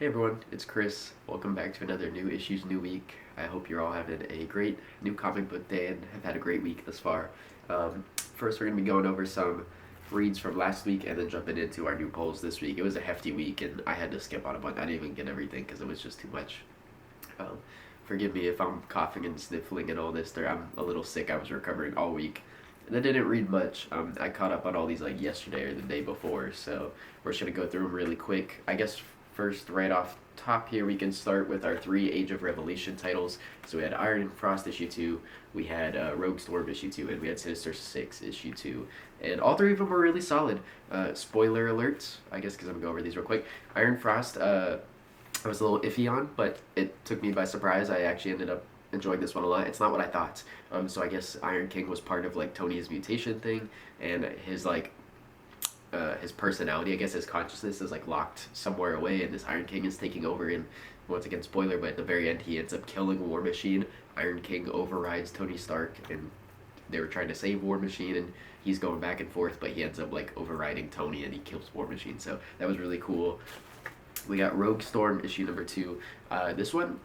Hey everyone, it's Chris. Welcome back to another New Issues, New Week. I hope you're all having a great new comic book day and have had a great week thus far. First, we're going to be going over some reads from last week and then jumping into our new polls this week. It was a hefty week and I had to skip on a bunch. I didn't even get everything because it was just too much. Um, Forgive me if I'm coughing and sniffling and all this. I'm a little sick. I was recovering all week. And I didn't read much. I caught up on all these like yesterday or the day before, so we're just going to go through them really quick. I guess first, right off top here, we can start with our three Age of Revelation titles. So we had Iron and Frost issue 2, we had Rogue Storm issue 2, and we had Sinister 6 issue 2. And all three of them were really solid. Spoiler alert, I guess, because I'm going to go over these real quick. Iron Frost, I was a little iffy on, but it took me by surprise. I actually ended up enjoying this one a lot. It's not what I thought. So I guess Iron King was part of like Tony's mutation thing, and his personality, I guess his consciousness is like locked somewhere away, and this Iron King is taking over. And once again, spoiler, but at the very end, he ends up killing War Machine. Iron King overrides Tony Stark, and they were trying to save War Machine, and he's going back and forth, but he ends up like overriding Tony, and he kills War Machine. So that was really cool. We got Rogue Storm issue number 2. This one,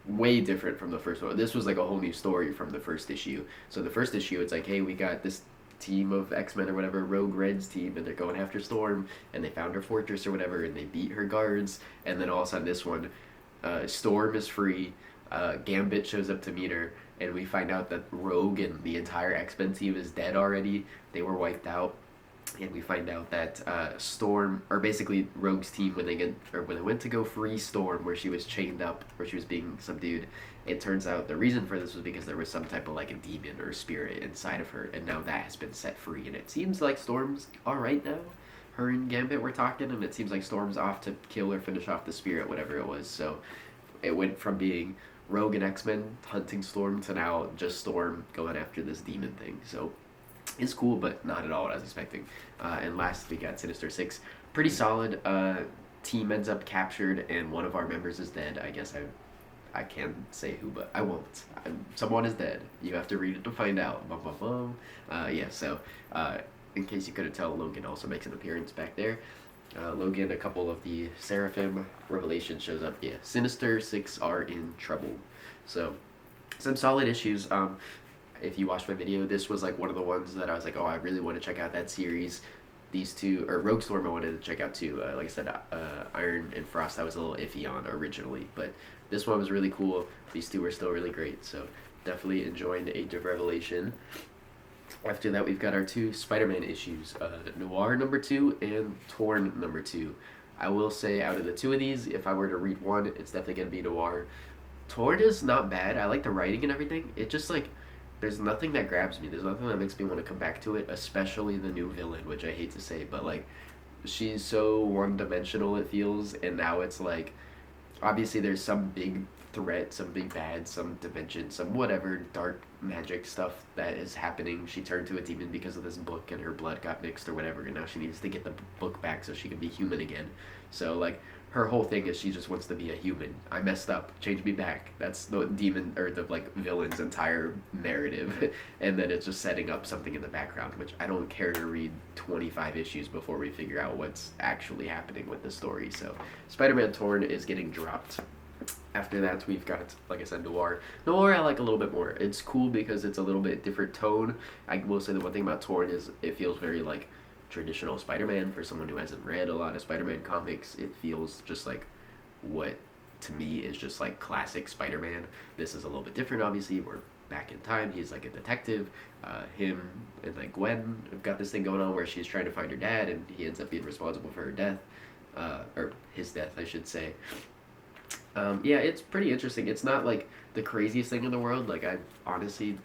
way different from the first one. This was like a whole new story from the first issue. So the first issue, it's like, hey, we got this team of X-Men or whatever, Rogue Red's team, and they're going after Storm, and they found her fortress or whatever, and they beat her guards, and then all of a sudden this one, Storm is free, Gambit shows up to meet her, and we find out that Rogue and the entire X-Men team is dead already. They were wiped out. And we find out that Storm, or basically Rogue's team, when they went to go free Storm, where she was chained up, where she was being subdued, it turns out the reason for this was because there was some type of like a demon or a spirit inside of her, and now that has been set free. And it seems like Storm's all right now. Her and Gambit were talking, and it seems like Storm's off to kill or finish off the spirit, whatever it was. So it went from being Rogue and X-Men hunting Storm to now just Storm going after this demon thing. So it's cool, but not at all what I was expecting. And last, we got Sinister 6. Pretty solid. Team ends up captured, and one of our members is dead. I guess I can say who, but I won't. Someone is dead. You have to read it to find out. Bum, bum, bum. Yeah, so in case you couldn't tell, Logan also makes an appearance back there. Logan, a couple of the Seraphim Revelation shows up. Yeah, Sinister 6 are in trouble. So, some solid issues. If you watched my video, this was like one of the ones that I was like, oh, I really want to check out that series. These two, or Rogue Storm, I wanted to check out too. Like I said, Iron and Frost, I was a little iffy on originally, but this one was really cool. These two were still really great, so definitely enjoying the Age of Revelation. After that, we've got our two Spider-Man issues, Noir number 2 and Torn number 2. I will say, out of the two of these, if I were to read one, it's definitely going to be Noir. Torn is not bad. I like the writing and everything. It just like, there's nothing that grabs me. There's nothing that makes me want to come back to it, especially the new villain, which I hate to say, but like, she's so one-dimensional, it feels, and now it's like, obviously there's some big threat, some big bad, some dimension, some whatever dark magic stuff that is happening. She turned to a demon because of this book, and her blood got mixed or whatever, and now she needs to get the book back so she can be human again. So like, her whole thing is she just wants to be a human. I messed up, change me back. That's the demon, or the like villain's entire narrative. And then it's just setting up something in the background, which I don't care to read 25 issues before we figure out what's actually happening with the story. So Spider-Man Torn is getting dropped. After that, we've got, like I said, Noir. Noir I like a little bit more. It's cool because it's a little bit different tone. I will say the one thing about Torn is it feels very like traditional Spider-Man. For someone who hasn't read a lot of Spider-Man comics, it feels just like what to me is just like classic Spider-Man. This is a little bit different, obviously. We're back in time. He's like a detective. Him and like Gwen have got this thing going on where she's trying to find her dad, and he ends up being responsible for her death, or his death, I should say. Yeah, it's pretty interesting. It's not like the craziest thing in the world. Like, I honestly,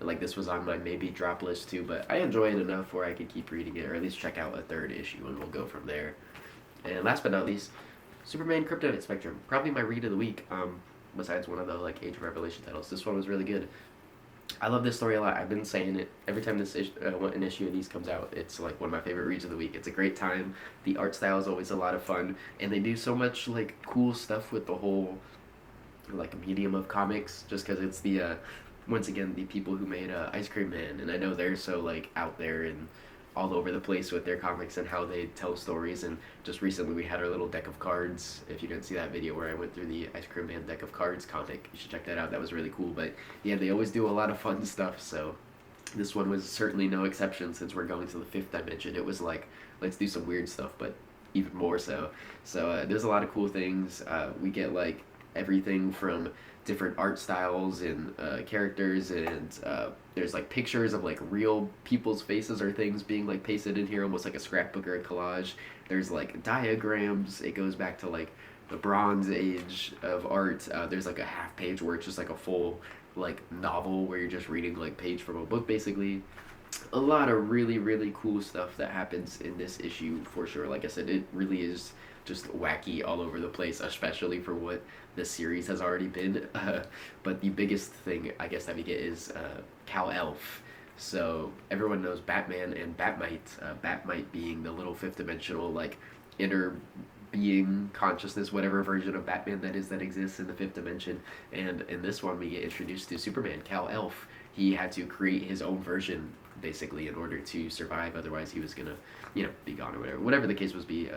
like, this was on my maybe drop list too, but I enjoy it enough where I could keep reading it, or at least check out a third issue, and we'll go from there. And last but not least, Superman Kryptonite Spectrum. Probably my read of the week, besides one of the like Age of Revelation titles. This one was really good. I love this story a lot. I've been saying it every time an issue of these comes out. It's like one of my favorite reads of the week. It's a great time. The art style is always a lot of fun, and they do so much like cool stuff with the whole like medium of comics. Just because it's the once again the people who made Ice Cream Man, and I know they're so like out there and all over the place with their comics and how they tell stories. And just recently we had our little deck of cards. If you didn't see that video where I went through the Ice Cream Man deck of cards comic, you should check that out. That was really cool. But yeah, they always do a lot of fun stuff, so this one was certainly no exception. Since we're going to the fifth dimension, it was like, let's do some weird stuff, but even more so. So there's a lot of cool things. We get like everything from different art styles and characters, and there's like pictures of like real people's faces or things being like pasted in here, almost like a scrapbook or a collage. There's like diagrams. It goes back to like the Bronze Age of art. There's like a half page where it's just like a full like novel where you're just reading like page from a book basically. A lot of really, really cool stuff that happens in this issue for sure. Like I said, it really is just wacky all over the place, especially for what the series has already been. But the biggest thing I guess that we get is Kal-Elf. So everyone knows Batman and Batmite. Batmite being the little fifth dimensional like inner being, consciousness, whatever version of Batman that is that exists in the fifth dimension. And in this one we get introduced to Superman, Kal-Elf. He had to create his own version basically in order to survive, otherwise he was gonna, be gone or whatever the case was be.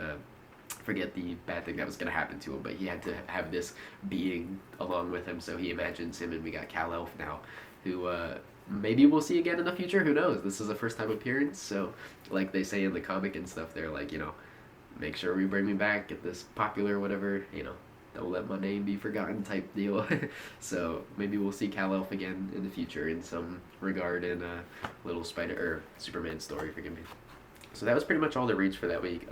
Forget the bad thing that was gonna happen to him, but he had to have this being along with him, so he imagines him, and we got Kal-Elf now, who maybe we'll see again in the future, who knows. This is a first time appearance, so like they say in the comic and stuff, they're like, make sure we bring me back, get this popular, whatever, don't let my name be forgotten type deal. So maybe we'll see Kal-Elf again in the future in some regard in a little Superman story, forgive me. So that was pretty much all the reads for that week.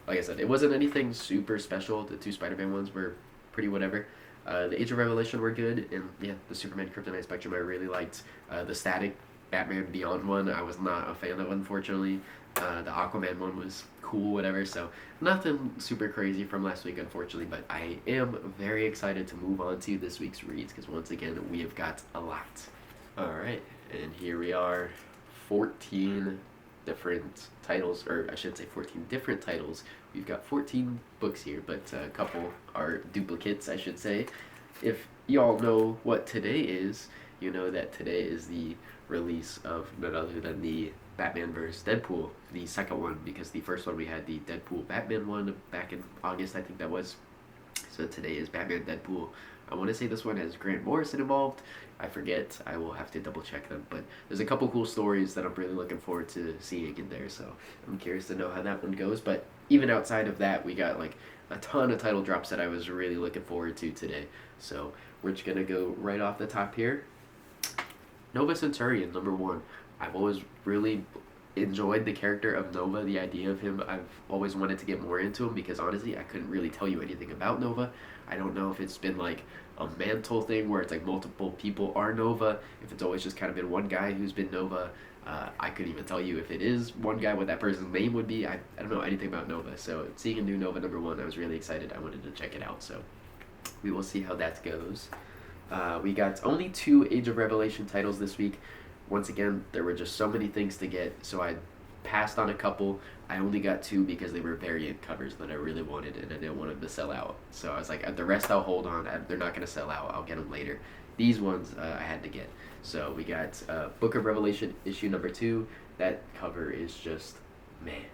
Like I said, it wasn't anything super special. The two Spider-Man ones were pretty whatever. The Age of Revelation were good, and yeah, the Superman Kryptonite Spectrum I really liked. The Static Batman Beyond one I was not a fan of, unfortunately. The Aquaman one was cool, whatever, so nothing super crazy from last week, unfortunately, but I am very excited to move on to this week's reads, because once again, we have got a lot. Alright, and here we are, 14 different titles, or I should say 14 different titles. We've got 14 books here, but a couple are duplicates, I should say. If y'all know what today is, you know that today is the release of none other than the Batman vs. Deadpool, the second one, because the first one we had the Deadpool Batman one back in August, I think that was. So today is Batman Deadpool. I want to say this one has Grant Morrison involved. I forget. I will have to double check them. But there's a couple cool stories that I'm really looking forward to seeing in there. So I'm curious to know how that one goes. But even outside of that, we got like a ton of title drops that I was really looking forward to today. So we're just going to go right off the top here. Nova Centurion, #1. I've always really enjoyed the character of Nova, the idea of him. I've always wanted to get more into him because honestly I couldn't really tell you anything about Nova. I don't know if it's been like a mantle thing where it's like multiple people are Nova, if it's always just kind of been one guy who's been Nova. I couldn't even tell you if it is one guy what that person's name would be. I don't know anything about Nova, so seeing a new Nova #1, I was really excited. I wanted to check it out, so we will see how that goes. We got only 2 Age of Revelation titles this week. Once again, there were just so many things to get, so I passed on a couple. I only got 2 because they were variant covers that I really wanted, and I didn't want them to sell out. So I was like, the rest I'll hold on. They're not going to sell out. I'll get them later. These ones I had to get. So we got Book of Revelation issue #2. That cover is just, man,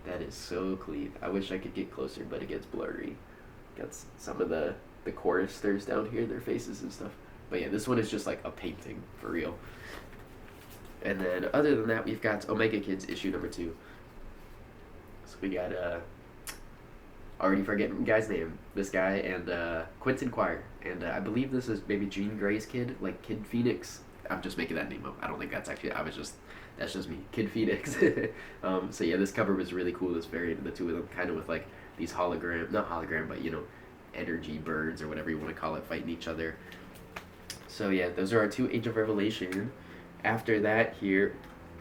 that is so clean. I wish I could get closer, but it gets blurry. Got some of the choristers down here, their faces and stuff. But yeah, this one is just like a painting, for real. And then other than that, we've got Omega Kids issue #2. So we got, already forgetting the guy's name, this guy, and Quentin Quire. And I believe this is maybe Jean Grey's kid, like Kid Phoenix. I'm just making that name up. I don't think that's actually, that's just me, Kid Phoenix. So yeah, this cover was really cool, this variant of the two of them, kind of with like these not hologram, but energy birds or whatever you want to call it, fighting each other. So yeah, those are our 2 Age of Revelation. After that here,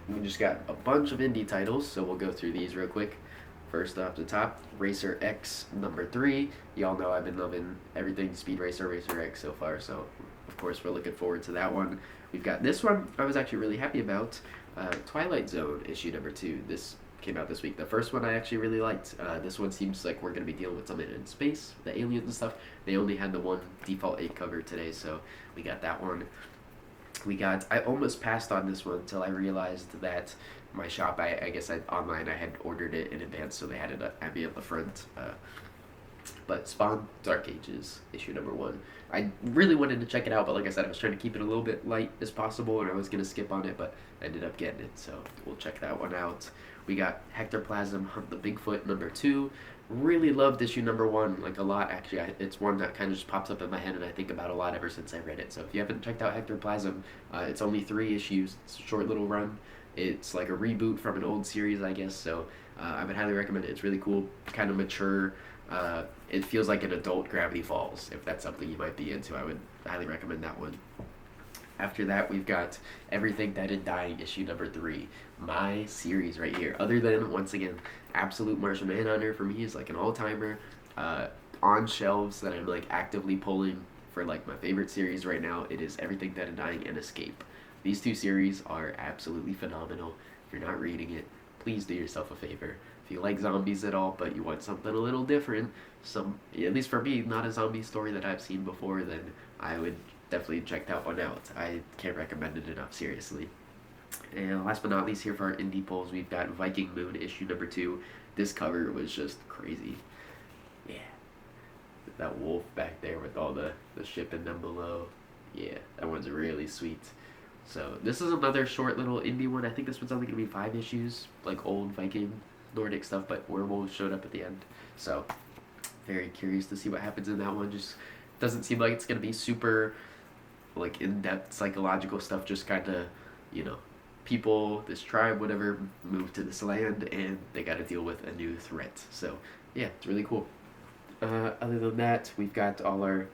we just got a bunch of indie titles, so we'll go through these real quick. First off the top, Racer X #3. Y'all know I've been loving everything Speed Racer, Racer X so far, so of course we're looking forward to that one. We've got this one I was actually really happy about, Twilight Zone issue #2. This came out this week. The first one I actually really liked. This one seems like we're going to be dealing with something in space, the aliens and stuff. They only had the one default 8 cover today, so we got that one. I almost passed on this one until I realized that my shop, I guess online I had ordered it in advance, so they had it at me at the front. But Spawn Dark Ages issue number 1. I really wanted to check it out, but like I said, I was trying to keep it a little bit light as possible, and I was gonna skip on it, but I ended up getting it, so we'll check that one out. We got Hector Plasm Hunt the Bigfoot number 2. Really loved issue number 1, like a lot actually. It's one that kind of just pops up in my head and I think about a lot ever since I read it. So if you haven't checked out Hector Plasm, it's only 3 issues. It's a short little run. It's like a reboot from an old series, I guess. So I would highly recommend it. It's really cool, kind of mature. It feels like an adult Gravity Falls. If that's something you might be into, I would highly recommend that one. After that, we've got Everything Dead and Dying issue number 3. My series right here. Other than, once again, Absolute Martian Manhunter for me is like an all-timer. On shelves that I'm like actively pulling for like my favorite series right now, it is Everything Dead and Dying and Escape. These 2 series are absolutely phenomenal. If you're not reading it, please do yourself a favor. If you like zombies at all, but you want something a little different, at least for me, not a zombie story that I've seen before, then I would definitely check that one out. I can't recommend it enough, seriously. And last but not least, here for our indie pulls, we've got Viking Moon issue number 2. This cover was just crazy. Yeah. That wolf back there with all the shipping down below. Yeah, that one's really sweet. So this is another short little indie one. I think this one's only going to be 5 issues, like old Viking Nordic stuff, but werewolves showed up at the end. So very curious to see what happens in that one. Just doesn't seem like it's going to be super like in-depth psychological stuff, just kind of, you know, people, this tribe, whatever, moved to this land and they got to deal with a new threat. So yeah, it's really cool. Other than that, we've got all our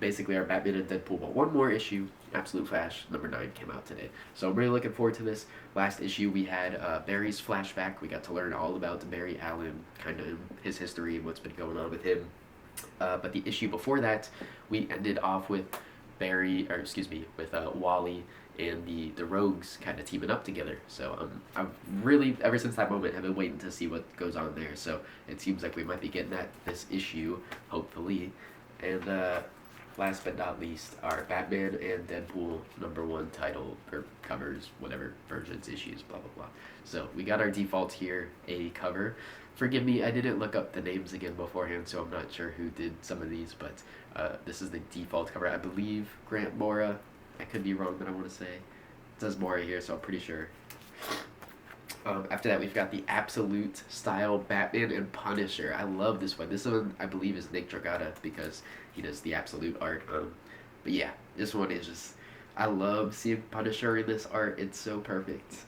basically our Batman and Deadpool, but one more issue, Absolute Flash number 9 came out today. So I'm really looking forward to this. Last issue we had Barry's flashback. We got to learn all about Barry Allen, kind of his history and what's been going on with him. But the issue before that, we ended off with with Wally and the Rogues kind of teaming up together. So I've really, ever since that moment, have been waiting to see what goes on there. So it seems like we might be getting that this issue, hopefully. And last but not least, our Batman and Deadpool number 1 title, or covers, whatever, versions, issues, blah, blah, blah. So we got our default here, a cover. Forgive me, I didn't look up the names again beforehand, so I'm not sure who did some of these, but this is the default cover. I believe Grant Mora. I could be wrong, but I want to say it says Mora here, so I'm pretty sure. After that, we've got the Absolute Style Batman and Punisher. I love this one. This one, I believe, is Nick Dragata because he does the Absolute art. But yeah, this one is just... I love seeing Punisher in this art. It's so perfect.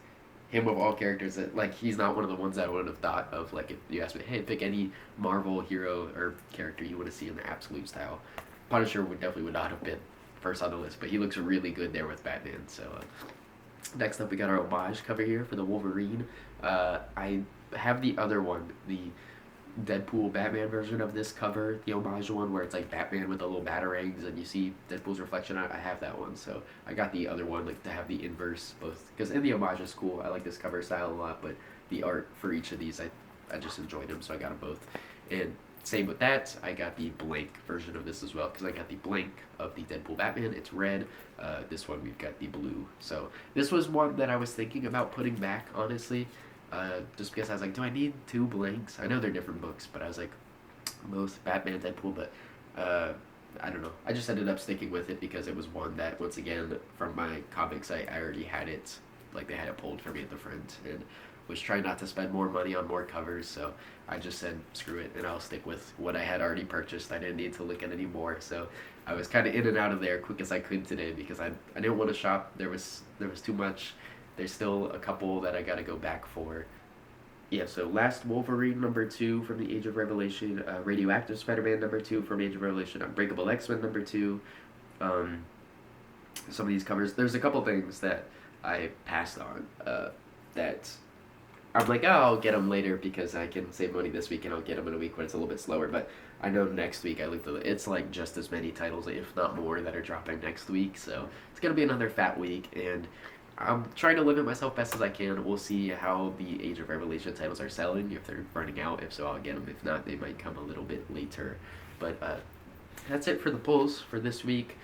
Him of all characters, that like he's not one of the ones that I would have thought of. Like if you asked me, hey, pick any Marvel hero or character you want to see in the Absolute Style, Punisher would not have been first on the list. But he looks really good there with Batman. So... next up, we got our homage cover here for the Wolverine. I have the other one, the Deadpool Batman version of this cover, the homage one where it's like Batman with the little batarangs and you see Deadpool's reflection on it. I have that one, so I got the other one like to have the inverse both, because the homage is cool. I like this cover style a lot, but the art for each of these, I just enjoyed them, so I got them both. And same with that, I got the blank version of this as well, because I got the blank of the Deadpool Batman. It's red. This one we've got the blue. So this was one that I was thinking about putting back, honestly, just because I was like, do I need 2 blanks? I know they're different books, but I was like, both Batman and Deadpool, but I don't know. I just ended up sticking with it because it was one that, once again, from my comics, I already had it, like they had it pulled for me at the front, and was trying not to spend more money on more covers, so I just said screw it and I'll stick with what I had already purchased. I didn't need to look at any more, so I was kind of in and out of there quick as I could today because I didn't want to shop. There was too much. There's still a couple that I gotta go back for. Yeah, so last Wolverine number 2 from the Age of Revelation, Radioactive Spider-Man number 2 from Age of Revelation, Unbreakable X-Men number 2. Some of these covers, there's a couple things that I passed on that I'm like, oh, I'll get them later because I can save money this week and I'll get them in a week when it's a little bit slower. But I know next week I looked at it's like just as many titles, if not more, that are dropping next week. So it's going to be another fat week. And I'm trying to limit myself best as I can. We'll see how the Age of Revelation titles are selling. If they're running out, if so, I'll get them. If not, they might come a little bit later. But that's it for the pulls for this week.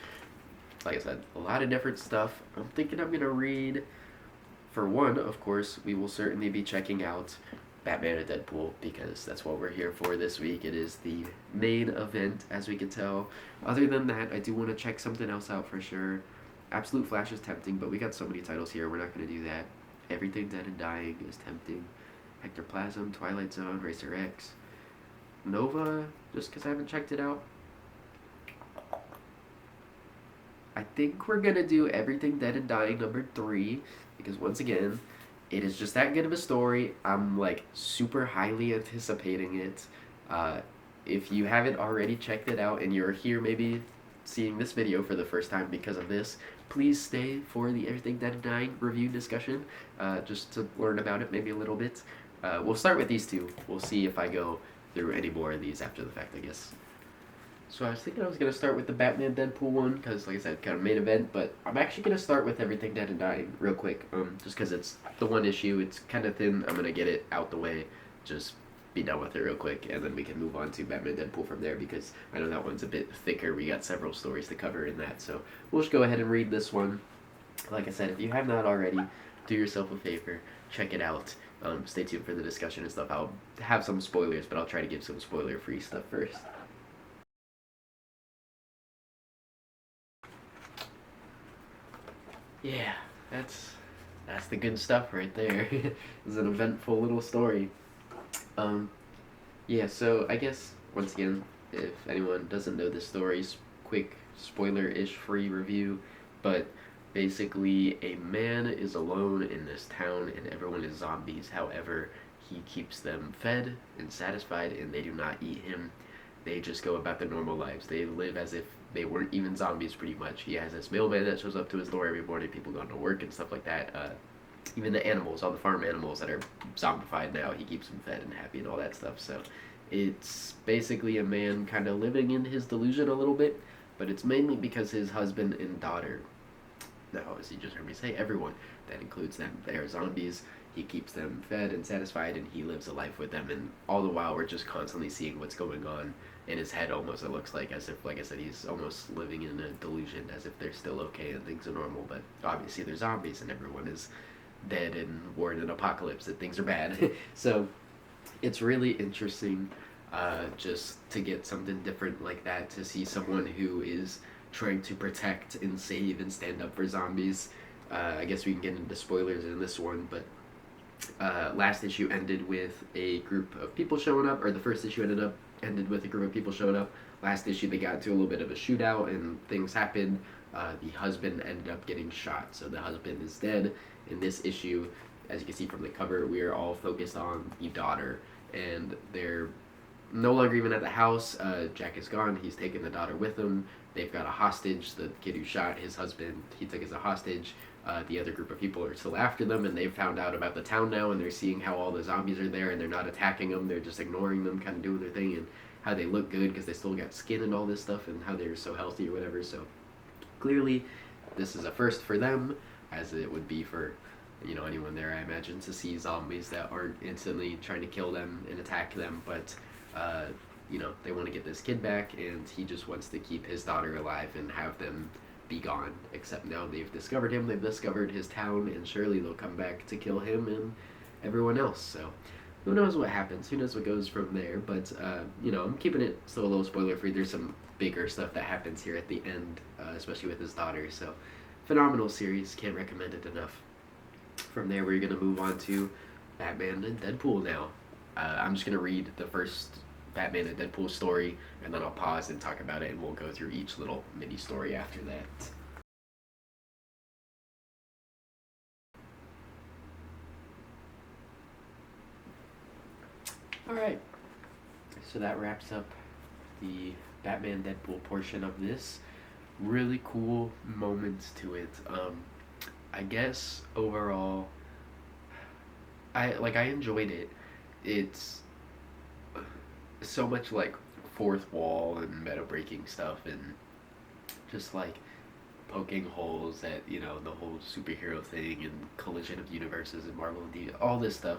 Like I said, a lot of different stuff. I'm thinking I'm going to read for one, of course, we will certainly be checking out Batman and Deadpool because that's what we're here for this week. It is the main event, as we can tell. Other than that, I do want to check something else out for sure. Absolute Flash is tempting, but we got so many titles here, we're not going to do that. Everything Dead and Dying is tempting. Hector Plasm, Twilight Zone, Racer X. Nova, just because I haven't checked it out. I think we're going to do Everything Dead and Dying number 3 because once again, it is just that good of a story. I'm like super highly anticipating it. If you haven't already checked it out and you're here maybe seeing this video for the first time because of this, please stay for the Everything Dead and Dying review discussion, just to learn about it maybe a little bit. We'll start with these two. We'll see if I go through any more of these after the fact, I guess. So I was thinking I was going to start with the Batman Deadpool one, because like I said, kind of main event, but I'm actually going to start with Everything Dead and Dying real quick, just because it's the one issue, it's kind of thin, I'm going to get it out the way, just be done with it real quick, and then we can move on to Batman Deadpool from there, because I know that one's a bit thicker, we got several stories to cover in that, so we'll just go ahead and read this one. Like I said, if you have not already, do yourself a favor, check it out, stay tuned for the discussion and stuff. I'll have some spoilers, but I'll try to give some spoiler-free stuff first. Yeah, that's the good stuff right there. It's an eventful little story. Yeah, so I guess once again, if anyone doesn't know this story, quick spoiler-ish free review, but basically a man is alone in this town and everyone is zombies. However, he keeps them fed and satisfied and they do not eat him. They just go about their normal lives. They live as if they weren't even zombies pretty much. He has this mailman that shows up to his door every morning, people going to work and stuff like that. Even the animals, all the farm animals that are zombified now, he keeps them fed and happy and all that stuff. So it's basically a man kind of living in his delusion a little bit, but it's mainly because his husband and daughter, now as you just heard me say, everyone, that includes them, they are zombies. He keeps them fed and satisfied and he lives a life with them, and all the while we're just constantly seeing what's going on in his head almost. It looks like as if, like I said, he's almost living in a delusion as if they're still okay and things are normal, but obviously they're zombies and everyone is dead and we're in an apocalypse and things are bad. So it's really interesting just to get something different like that, to see someone who is trying to protect and save and stand up for zombies. I guess we can get into spoilers in this one, but last issue ended with a group of people showing up, or the first issue ended with a group of people showing up. Last issue they got into a little bit of a shootout and things happened. The husband ended up getting shot, so the husband is dead. In this issue, as you can see from the cover, we are all focused on the daughter, and they're no longer even at the house. Jack is gone, he's taken the daughter with him. They've got a hostage, the kid who shot his husband, he took as a hostage. The other group of people are still after them, and they've found out about the town now, and they're seeing how all the zombies are there, and they're not attacking them, they're just ignoring them, kind of doing their thing, and how they look good because they still got skin and all this stuff, and how they're so healthy or whatever. So clearly this is a first for them, as it would be for anyone there, I imagine, to see zombies that aren't instantly trying to kill them and attack them, but they want to get this kid back, and he just wants to keep his daughter alive and have them be gone. Except now they've discovered him, they've discovered his town, and surely they'll come back to kill him and everyone else. So who knows what happens, who knows what goes from there, but I'm keeping it still a little spoiler free. There's some bigger stuff that happens here at the end, especially with his daughter. So phenomenal series, can't recommend it enough. From there we're going to move on to Batman and Deadpool now. I'm just going to read the first Batman and Deadpool story, and then I'll pause and talk about it, and we'll go through each little mini story after that. Alright, so that wraps up the Batman Deadpool portion of this. Really cool moments to it. I guess overall, I enjoyed it. It's so much like fourth wall and meta breaking stuff, and just like poking holes at the whole superhero thing and collision of universes and Marvel and DC, all this stuff.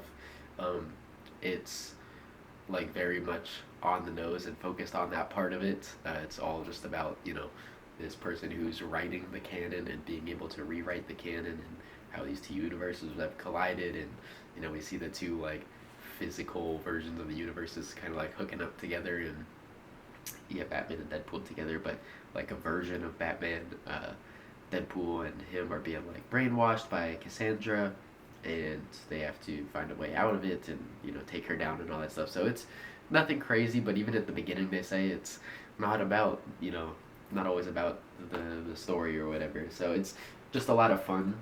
It's like very much on the nose and focused on that part of it. It's all just about this person who's writing the canon and being able to rewrite the canon and how these two universes have collided, and we see the two like physical versions of the universes kind of like hooking up together, and you have Batman and Deadpool together, but like a version of Batman, Deadpool and him are being like brainwashed by Cassandra, and they have to find a way out of it, and take her down and all that stuff. So it's nothing crazy, but even at the beginning they say it's not about not always about the story or whatever. So it's just a lot of fun.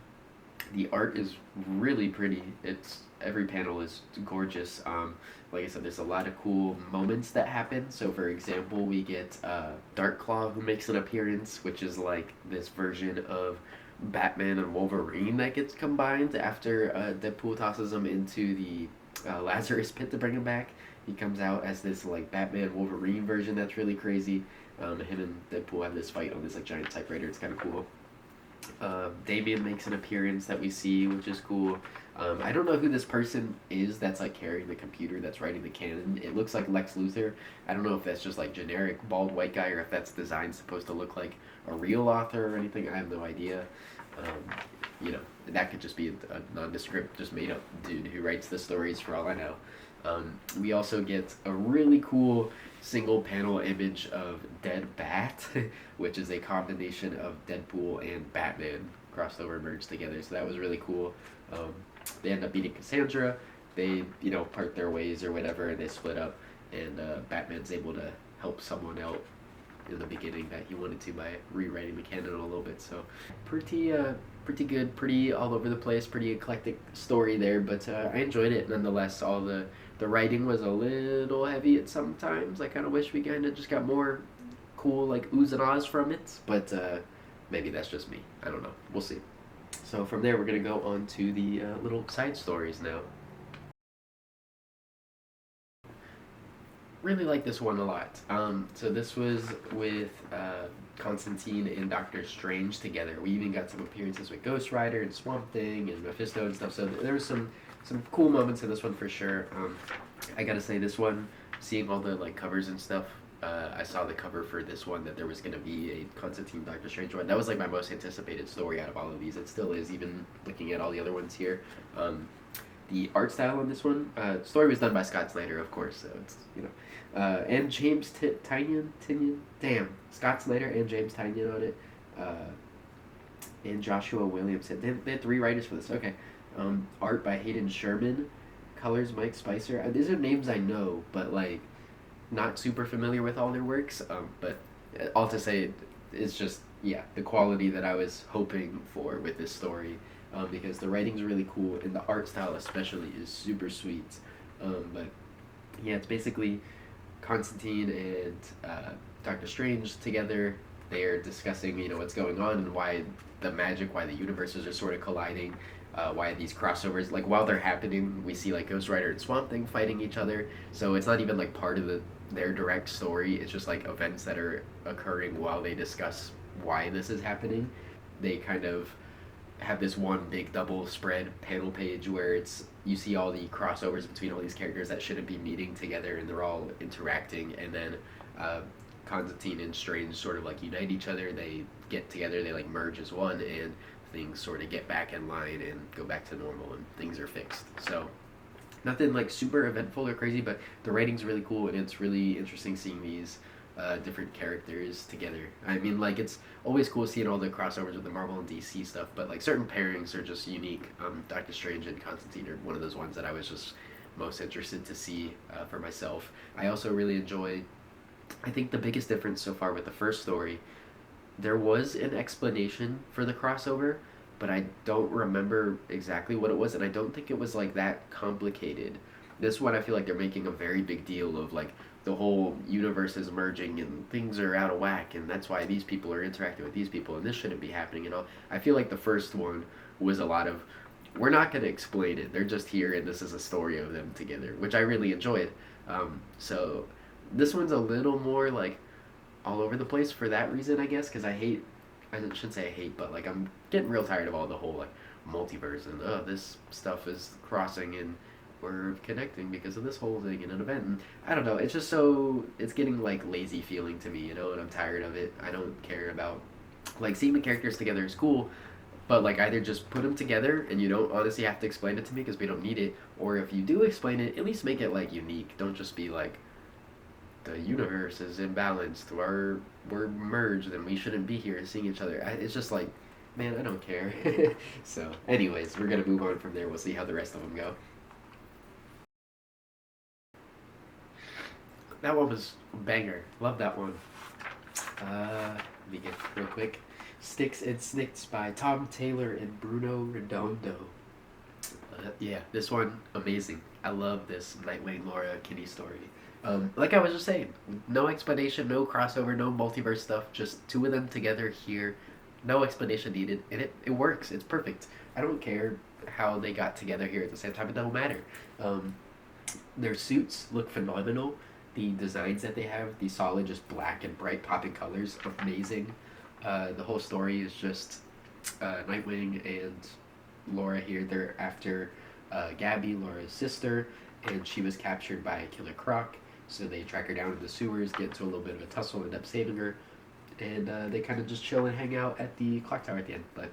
The art is really pretty. It's every panel is gorgeous. Like I said, there's a lot of cool moments that happen. So for example, we get Darkclaw, who makes an appearance, which is like this version of Batman and Wolverine that gets combined after Deadpool tosses him into the Lazarus pit to bring him back. He comes out as this like Batman Wolverine version that's really crazy. Him and Deadpool have this fight on this like giant typewriter. It's kind of cool. Damien makes an appearance that we see, which is cool. I don't know who this person is that's like carrying the computer that's writing the canon. It looks like Lex Luthor. I don't know if that's just like generic bald white guy or if that's designed supposed to look like a real author or anything. I have no idea. That could just be a nondescript, just made up dude who writes the stories for all I know. We also get a really cool single panel image of Dead Bat, which is a combination of Deadpool and Batman crossed over, merged together. So that was really cool. They end up beating Cassandra. They, part their ways or whatever, and they split up. And Batman's able to help someone out in the beginning that he wanted to by rewriting the canon a little bit. So pretty good, pretty all over the place, pretty eclectic story there. But I enjoyed it nonetheless. All the writing was a little heavy at some times. I kind of wish we kind of just got more cool like oohs and ahs from it. But maybe that's just me. I don't know. We'll see. So from there, we're going to go on to the little side stories now. Really like this one a lot. So this was with Constantine and Doctor Strange together. We even got some appearances with Ghost Rider and Swamp Thing and Mephisto and stuff. So there was some cool moments in this one for sure. I gotta say, this one, seeing all the like covers and stuff, I saw the cover for this one that there was gonna be a Constantine Doctor Strange one. That was like my most anticipated story out of all of these. It still is, even looking at all the other ones here. The art style on this one, story was done by Scott Snyder, of course. So it's and James Tynion. Damn, Scott Snyder and James Tynion on it, and Joshua Williamson. They had 3 writers for this. Okay. Art by Hayden Sherman, colors Mike Spicer. These are names I know, but like not super familiar with all their works. But all to say, it's just the quality that I was hoping for with this story, because the writing's really cool and the art style especially is super sweet. But it's basically Constantine and Doctor Strange together. They are discussing what's going on and why the universes are sort of colliding. Why these crossovers, like while they're happening, we see like Ghost Rider and Swamp Thing fighting each other. So it's not even like part of their direct story. It's just like events that are occurring while they discuss why this is happening. They kind of have this one big double spread panel page where you see all the crossovers between all these characters that shouldn't be meeting together, and they're all interacting, and then Constantine and Strange sort of like unite each other. They get together, they like merge as one, and things sort of get back in line and go back to normal, and things are fixed. So nothing like super eventful or crazy, but the writing's really cool, and it's really interesting seeing these different characters together. I mean, like, it's always cool seeing all the crossovers with the Marvel and DC stuff, but like certain pairings are just unique. Doctor Strange and Constantine are one of those ones that I was just most interested to see for myself. I also really enjoy, I think the biggest difference so far with the first story, there was an explanation for the crossover, but I don't remember exactly what it was, and I don't think it was like that complicated. This one, I feel like they're making a very big deal of like the whole universe is merging and things are out of whack, and that's why these people are interacting with these people, and this shouldn't be happening and all. I feel like the first one was a lot of, we're not going to explain it, they're just here and this is a story of them together, which I really enjoyed. So this one's a little more like all over the place for that reason, I guess, because I shouldn't say I hate, but like I'm getting real tired of all the whole like multiverse and this stuff is crossing and we're connecting because of this whole thing in an event, and I don't know, it's just it's getting like lazy feeling to me, and I'm tired of it. I don't care about, like, seeing the characters together is cool, But like either just put them together and you don't honestly have to explain it to me because we don't need it, or if you do explain it, at least make it like unique. Don't just be like the universe is imbalanced, we're merged, and we shouldn't be here seeing each other. It's just like, man, I don't care. So, anyways, we're gonna move on from there. We'll see how the rest of them go. That one was a banger. Love that one. Let me get real quick. Sticks and Snicks by Tom Taylor and Bruno Redondo. Yeah, this one amazing. I love this Nightwing Laura Kinney story. Like I was just saying, no explanation, no crossover, no multiverse stuff. Just two of them together here. No explanation needed, and it works. It's perfect. I don't care how they got together here at the same time. It don't matter. Their suits look phenomenal. The designs that they have, the solid, just black and bright popping colors, amazing. The whole story is just Nightwing and Laura here. They're after Gabby, Laura's sister, and she was captured by Killer Croc. So they track her down in the sewers, get into a little bit of a tussle, end up saving her, and they kind of just chill and hang out at the clock tower at the end. But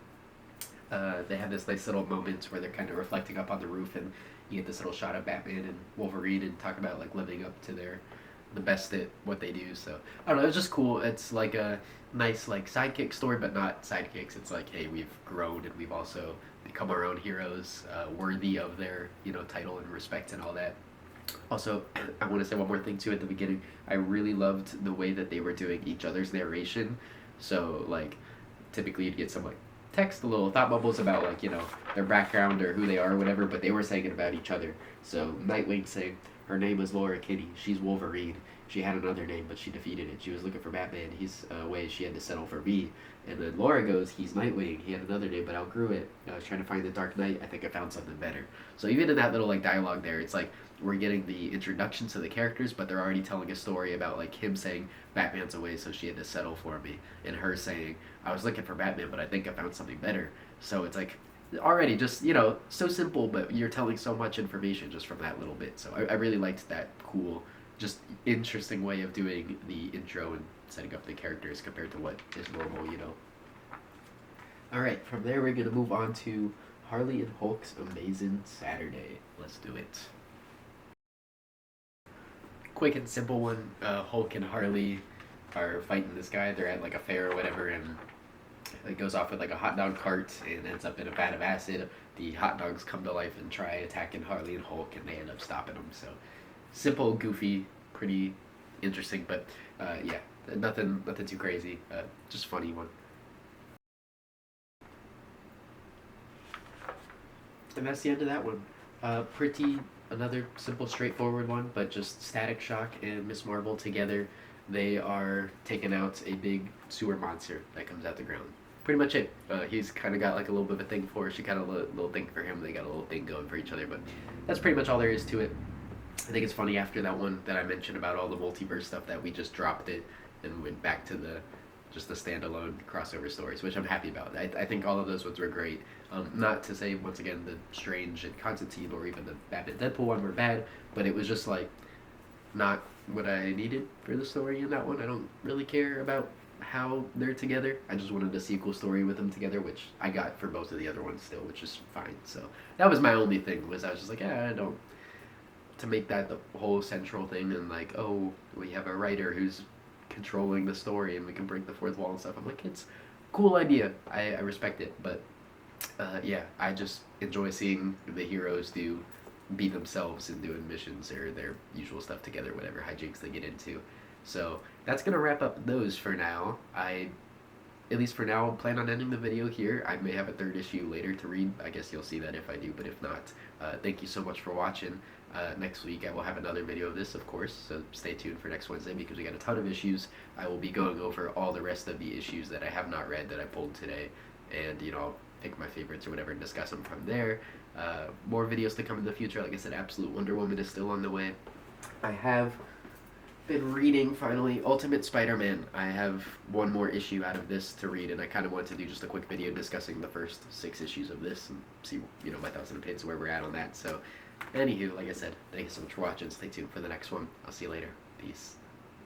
they have this nice little moment where they're kind of reflecting up on the roof, and you get this little shot of Batman and Wolverine, and talk about like living up to the best at what they do. So I don't know, it's just cool. It's like a nice like sidekick story, but not sidekicks. It's like, hey, we've grown and we've also become our own heroes, worthy of their title and respect and all that. Also, I want to say one more thing too at the beginning. I really loved the way that they were doing each other's narration. So like, typically you'd get some like text, a little thought bubbles about like their background or who they are or whatever, but they were saying it about each other. So Nightwing saying her name was Laura Kinney. She's Wolverine. She had another name, but she defeated it. She was looking for Batman. He's away. She had to settle for me. And then Laura goes, he's Nightwing. He had another name, but outgrew it. I was trying to find the Dark Knight. I think I found something better. So even in that little like dialogue there, it's like we're getting the introduction to the characters, but they're already telling a story about like him saying Batman's away, so she had to settle for me, and her saying I was looking for Batman, but I think I found something better. So it's like already just so simple, but you're telling so much information just from that little bit. So I really liked that cool, just interesting way of doing the intro and setting up the characters compared to what is normal. Alright, from there we're going to move on to Harley and Hulk's Amazing Saturday. Let's do it. Quick and simple one. Hulk and Harley are fighting this guy. They're at like a fair or whatever, and it goes off with like a hot dog cart and ends up in a vat of acid. The hot dogs come to life and try attacking Harley and Hulk, and they end up stopping them. So simple, goofy, pretty interesting, but yeah, nothing too crazy. Just funny one. And that's the end of that one. Pretty another simple, straightforward one, but just Static Shock and Miss Marvel together. They are taking out a big sewer monster that comes out the ground. Pretty much it. He's kind of got like a little bit of a thing for her. She got a little thing for him. They got a little thing going for each other, but that's pretty much all there is to it. I think it's funny after that one that I mentioned about all the multiverse stuff that we just dropped it and went back to the standalone crossover stories, which I'm happy about. I think all of those ones were great. Not to say, once again, the Strange and Constantine or even the Batman Deadpool one were bad, but it was just like not what I needed for the story in that one. I don't really care about how they're together. I just wanted a sequel story with them together, which I got for both of the other ones still, which is fine. So that was my only thing, was I was just like, I don't, to make that the whole central thing and like, oh, we have a writer who's controlling the story and we can break the fourth wall and stuff. I'm like, it's a cool idea. I respect it, but yeah, I just enjoy seeing the heroes be themselves and doing missions or their usual stuff together, whatever hijinks they get into. So that's gonna wrap up those for now. At least for now, plan on ending the video here. I may have a third issue later to read. I guess you'll see that if I do, but if not, thank you so much for watching. Next week I will have another video of this, of course, so stay tuned for next Wednesday because we got a ton of issues. I will be going over all the rest of the issues that I have not read that I pulled today, and I'll pick my favorites or whatever and discuss them from there. More videos to come in the future. Like I said, Absolute Wonder Woman is still on the way. I have been reading, finally, Ultimate Spider-Man. I have one more issue out of this to read, and I kind of wanted to do just a quick video discussing the first 6 issues of this and see, my thoughts and opinions, where we're at on that. So, anywho, like I said, thank you so much for watching. Stay tuned for the next one. I'll see you later. Peace.